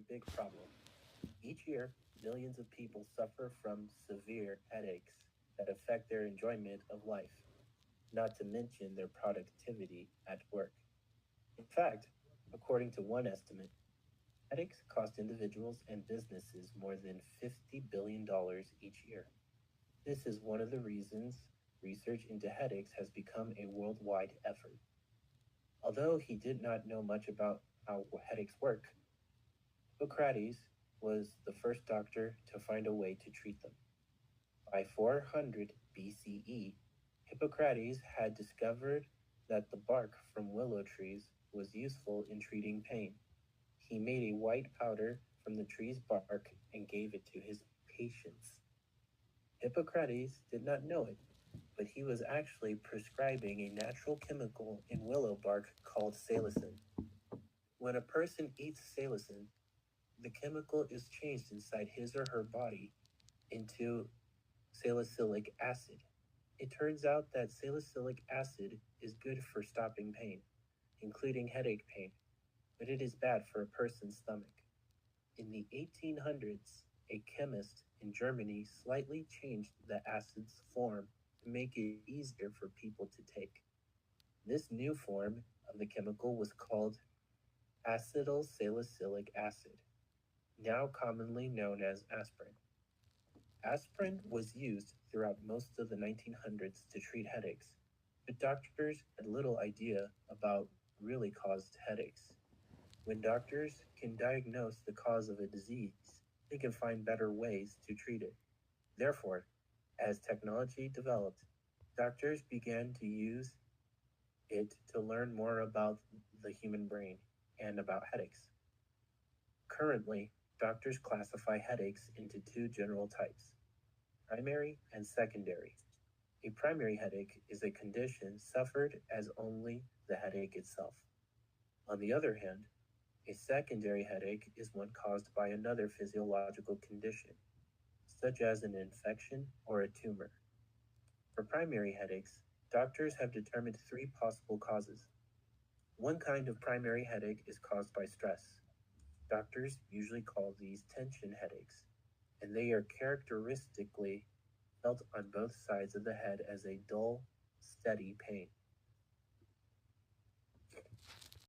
very big problem. Each year, millions of people suffer from severe headaches that affect their enjoyment of life, not to mention their productivity at work. In fact, according to one estimate, headaches cost individuals and businesses more than $50 billion each year. This is one of the reasons research into headaches has become a worldwide effort. Although he did not know much about how headaches work, Hippocrates was the first doctor to find a way to treat them. By 400 BCE, Hippocrates had discovered that the bark from willow trees was useful in treating pain. He made a white powder from the tree's bark and gave it to his patients. Hippocrates did not know it, but he was actually prescribing a natural chemical in willow bark called salicin. When a person eats salicin, the chemical is changed inside his or her body into salicylic acid. It turns out that salicylic acid is good for stopping pain, including headache pain, but it is bad for a person's stomach. In the 1800s, a chemist in Germany slightly changed the acid's form to make it easier for people to take. This new form of the chemical was called acetylsalicylic acid, now commonly known as aspirin. Aspirin was used throughout most of the 1900s to treat headaches, but doctors had little idea about what really caused headaches. When doctors can diagnose the cause of a disease, they can find better ways to treat it. Therefore, as technology developed, doctors began to use it to learn more about the human brain and about headaches. Currently, doctors classify headaches into two general types: primary and secondary. A primary headache is a condition suffered as only the headache itself. On the other hand, a secondary headache is one caused by another physiological condition, such as an infection or a tumor. For primary headaches, doctors have determined three possible causes. One kind of primary headache is caused by stress. Doctors usually call these tension headaches, and they are characteristically felt on both sides of the head as a dull, steady pain.